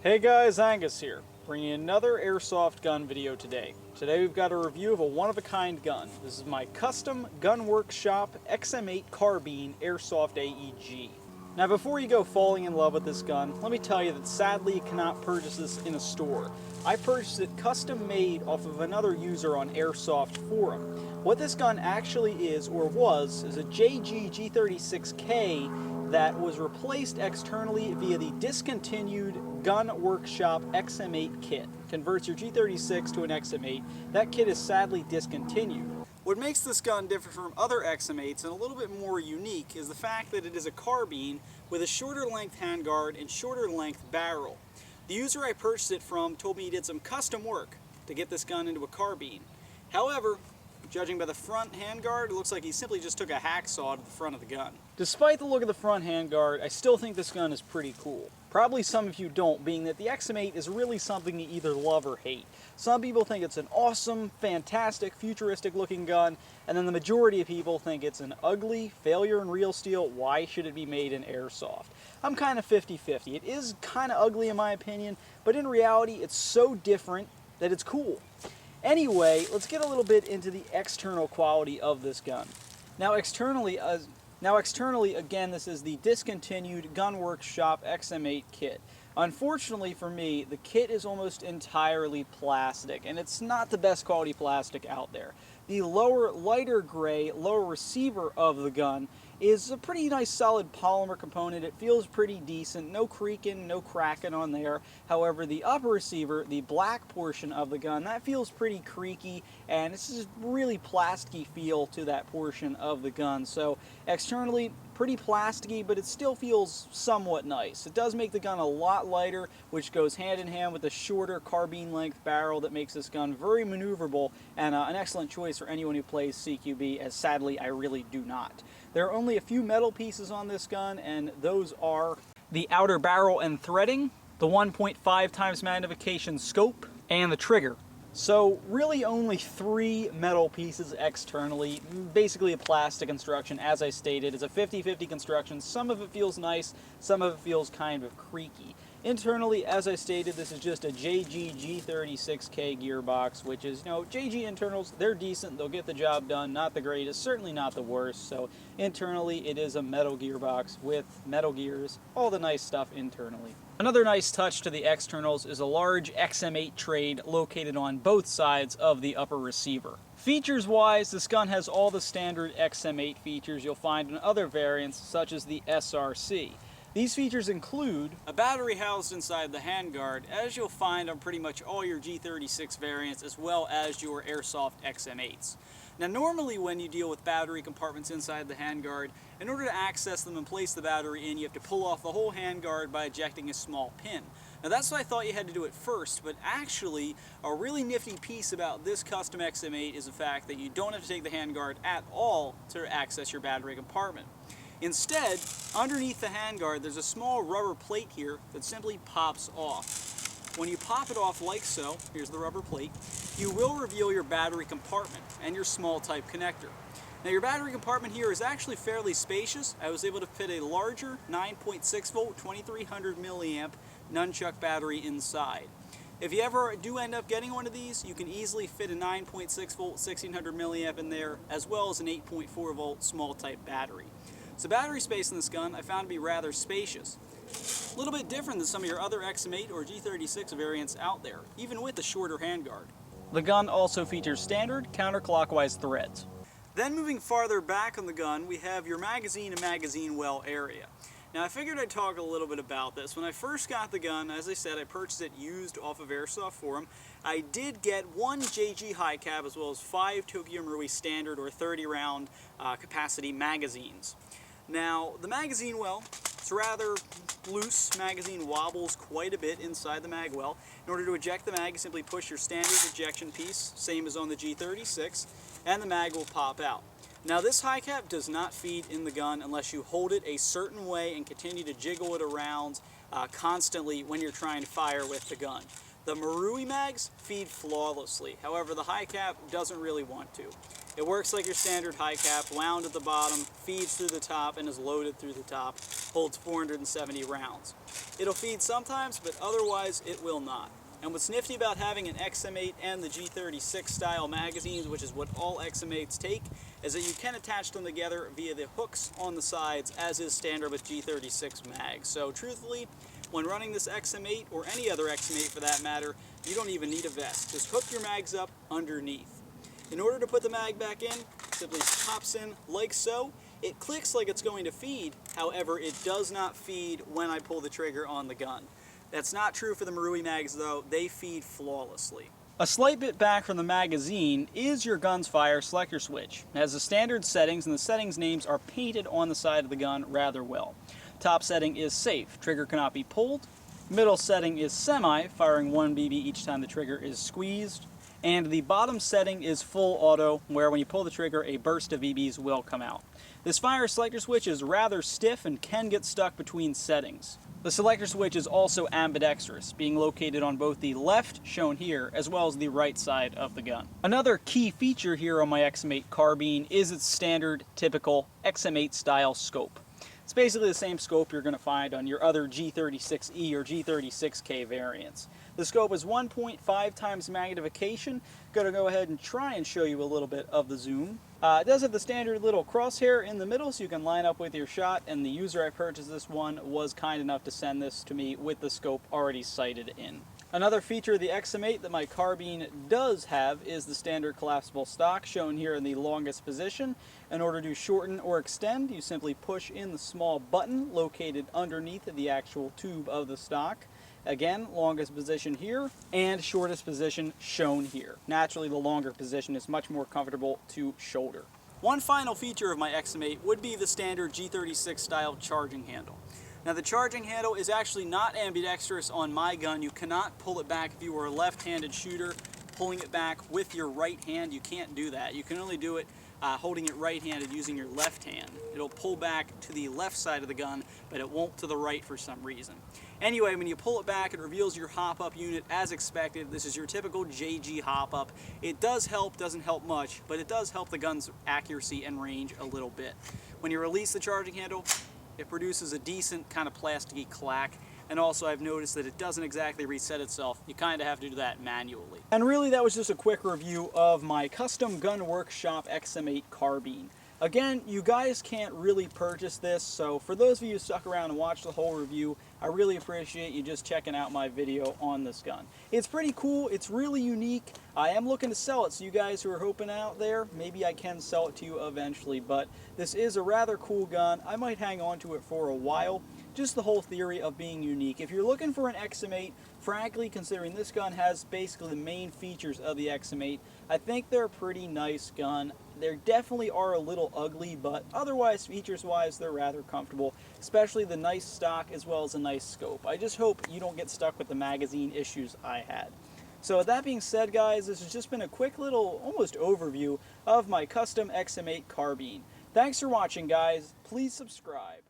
Hey guys, Angus here, bringing another Airsoft gun video today. Today we've got a review of a one-of-a-kind gun. This is my custom GunWorkShop XM8 Carbine Airsoft AEG. Now before you go falling in love with this gun, let me tell you that sadly you cannot purchase this in a store. I purchased it custom made off of another user on Airsoft forum. What this gun actually is, or was, is a JG G36K that was replaced externally via the discontinued GunWorkShop XM8 kit. Converts your G36 to an XM8. That kit is sadly discontinued. What makes this gun different from other XM8s and a little bit more unique is the fact that it is a carbine with a shorter length handguard and shorter length barrel. The user I purchased it from told me he did some custom work to get this gun into a carbine. However, judging by the front handguard, it looks like he simply just took a hacksaw to the front of the gun. Despite the look of the front handguard, I still think this gun is pretty cool. Probably some of you don't, being that the XM8 is really something you either love or hate. Some people think it's an awesome, fantastic, futuristic looking gun, and then the majority of people think it's an ugly, failure in real steel, why should it be made in Airsoft? I'm kind of 50-50. It is kind of ugly in my opinion, but in reality it's so different that it's cool. Anyway, let's get a little bit into the external quality of this gun. Now externally, again, this is the discontinued GunWorkShop XM8 kit. Unfortunately for me, the kit is almost entirely plastic, and it's not the best quality plastic out there. The lower, lighter gray, lower receiver of the gun is a pretty nice solid polymer component. It feels pretty decent, no creaking, no cracking on there. However, the upper receiver, the black portion of the gun, that feels pretty creaky, and it's just really plasticky feel to that portion of the gun. So externally, pretty plasticky, but it still feels somewhat nice. It does make the gun a lot lighter, which goes hand in hand with the shorter carbine length barrel that makes this gun very maneuverable and an excellent choice for anyone who plays CQB, as sadly I really do not. There are only a few metal pieces on this gun, and those are the outer barrel and threading, the 1.5 times magnification scope, and the trigger. So really only 3 metal pieces externally, basically a plastic construction. As I stated, it's a 50-50 construction. Some of it feels nice, some of it feels kind of creaky. Internally, as I stated, this is just a JG G36K gearbox, which is, JG internals, they're decent, they'll get the job done, not the greatest, certainly not the worst. So internally, it is a metal gearbox with metal gears, all the nice stuff internally. Another nice touch to the externals is a large XM8 trade located on both sides of the upper receiver. Features-wise, this gun has all the standard XM8 features you'll find in other variants, such as the SRC. These features include a battery housed inside the handguard, as you'll find on pretty much all your G36 variants, as well as your Airsoft XM8s. Now normally when you deal with battery compartments inside the handguard, in order to access them and place the battery in, you have to pull off the whole handguard by ejecting a small pin. Now that's what I thought you had to do at first, but actually a really nifty piece about this custom XM8 is the fact that you don't have to take the handguard at all to access your battery compartment. Instead, underneath the handguard, there's a small rubber plate here that simply pops off. When you pop it off like so, here's the rubber plate, you will reveal your battery compartment and your small type connector. Now your battery compartment here is actually fairly spacious. I was able to fit a larger 9.6 volt 2300 milliamp nunchuck battery inside. If you ever do end up getting one of these, you can easily fit a 9.6 volt 1600 milliamp in there, as well as an 8.4 volt small type battery. So battery space in this gun I found to be rather spacious. A little bit different than some of your other XM8 or G36 variants out there, even with the shorter handguard. The gun also features standard counterclockwise threads. Then moving farther back on the gun, we have your magazine and magazine well area. Now I figured I'd talk a little bit about this. When I first got the gun, as I said, I purchased it used off of Airsoft forum. I did get 1 JG high cap as well as 5 Tokyo Marui standard or 30 round capacity magazines. Now the magazine well, it's rather loose. Magazine wobbles quite a bit inside the mag well. In order to eject the mag, you simply push your standard ejection piece, same as on the G36, and the mag will pop out. Now this high cap does not feed in the gun unless you hold it a certain way and continue to jiggle it around constantly when you're trying to fire with the gun. The Marui mags feed flawlessly, however the high cap doesn't really want to. It works like your standard high cap, wound at the bottom, feeds through the top, and is loaded through the top. Holds 470 rounds. It'll feed sometimes, but otherwise it will not. And what's nifty about having an XM8 and the G36 style magazines, which is what all XM8s take, is that you can attach them together via the hooks on the sides, as is standard with G36 mags. So truthfully, when running this XM8, or any other XM8 for that matter, you don't even need a vest. Just hook your mags up underneath. In order to put the mag back in, simply pops in like so. It clicks like it's going to feed, however it does not feed when I pull the trigger on the gun. That's not true for the Marui mags though, they feed flawlessly. A slight bit back from the magazine is your gun's fire selector switch. It has the standard settings, and the settings names are painted on the side of the gun rather well. Top setting is safe, trigger cannot be pulled. Middle setting is semi, firing 1 BB each time the trigger is squeezed. And the bottom setting is full auto, where when you pull the trigger, a burst of BBs will come out. This fire selector switch is rather stiff and can get stuck between settings. The selector switch is also ambidextrous, being located on both the left, shown here, as well as the right side of the gun. Another key feature here on my XM8 Carbine is its standard, typical XM8 style scope. It's basically the same scope you're going to find on your other G36E or G36K variants. The scope is 1.5 times magnification. Going to go ahead and try and show you a little bit of the zoom. It does have the standard little crosshair in the middle so you can line up with your shot, and the user I purchased this one was kind enough to send this to me with the scope already sighted in. Another feature of the XM8 that my Carbine does have is the standard collapsible stock, shown here in the longest position. In order to shorten or extend, you simply push in the small button located underneath the actual tube of the stock. Again, longest position here, and shortest position shown here. Naturally, the longer position is much more comfortable to shoulder. One final feature of my XM8 would be the standard G36 style charging handle. Now the charging handle is actually not ambidextrous on my gun. You cannot pull it back if you were a left-handed shooter. Pulling it back with your right hand, you can't do that. You can only do it holding it right-handed using your left hand. It'll pull back to the left side of the gun, but it won't to the right for some reason. Anyway, when you pull it back, it reveals your hop-up unit as expected. This is your typical JG hop-up. It does help, doesn't help much, but it does help the gun's accuracy and range a little bit. When you release the charging handle, it produces a decent kind of plasticky clack. And also I've noticed that it doesn't exactly reset itself. You kind of have to do that manually. And really that was just a quick review of my custom GunWorkShop XM8 Carbine. Again, you guys can't really purchase this, so for those of you who stuck around and watched the whole review, I really appreciate you just checking out my video on this gun. It's pretty cool, it's really unique. I am looking to sell it, so you guys who are hoping out there, maybe I can sell it to you eventually, but this is a rather cool gun. I might hang on to it for a while. Just the whole theory of being unique. If you're looking for an XM8, frankly, considering this gun has basically the main features of the XM8, I think they're a pretty nice gun. They definitely are a little ugly, but otherwise, features-wise, they're rather comfortable, especially the nice stock as well as a nice scope. I just hope you don't get stuck with the magazine issues I had. So with that being said, guys, this has just been a quick little, almost overview of my custom XM8 Carbine. Thanks for watching, guys. Please subscribe.